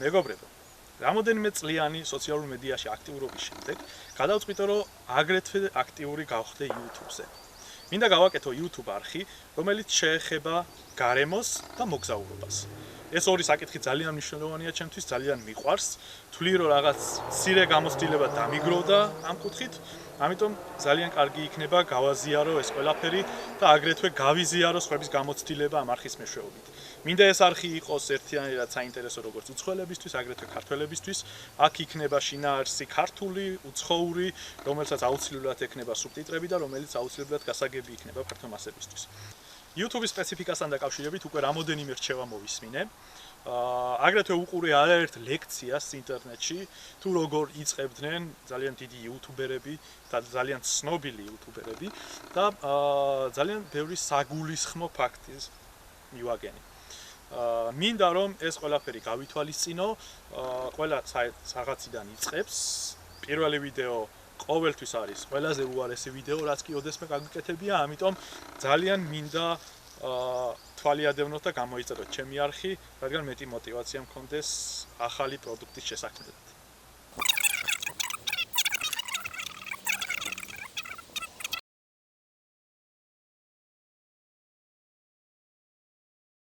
მეგობრებო, რამოდენიმე წლიანი სოციალურ მედიაში აქტიურობის შემდეგ გადავწყვიტე, რომ აგრეთვე აქტიური გავხდე YouTube-ზე. მინდა გავაკეთო YouTube არხი, რომელიც შეეხება გარემოს და მოგზაურობას. ეს ორი საკითხი ძალიან მნიშვნელოვანია ჩემთვის, ძალიან მიყვარს. თვლი რომ რაღაც მცირე გამოცდილება დამიგროვდა ამ კუთხით, ამიტომ ძალიან კარგი იქნება გავაზიარო ეს ყველაფერი და აგრეთვე გავიზიარო სხვების გამოცდილება ამ არხის მეშვეობით. მინდა ეს არხი იყოს ერთიანად საინტერესო როგორც უცხოელებისთვის, აგრეთვე ქართველებისთვის. აქ იქნება შინაარსი ქართული, უცხოური, რომელსაც აუცილებლად ექნება სუბტიტრები და რომელიც აუცილებლად გასაგები იქნება ქართულ მასებისთვის. YouTube-ის სპეციფიკასთან დაკავშირებით უკვე რამოდენიმე რჩევა მოვისმინე. აგრეთვე უყურე არაერთ ლექციას ინტერნეტში, თუ როგორ იწყებდნენ ძალიან დიდი იუთუბერები და ძალიან ცნობილი იუთუბერები და ძალიან ბევრი საგულისხმო ფაქტის მივაგენი. მინდა რომ ეს ყველაფერი გავითვალისწინო, ყველა რაღაციდან იწყებს. პირველი ვიდეო ყოველთვის არის ყველაზე უარესი ვიდეო, რაც კი ოდესმე გაგიკეთებია, ამიტომ ძალიან მინდა თვალი ადევნოთ და გამოიწეროთ ჩემი არხი, რადგან მეტი мотиваცია მქონდეს ახალი პროდუქტის შესაქმნელად.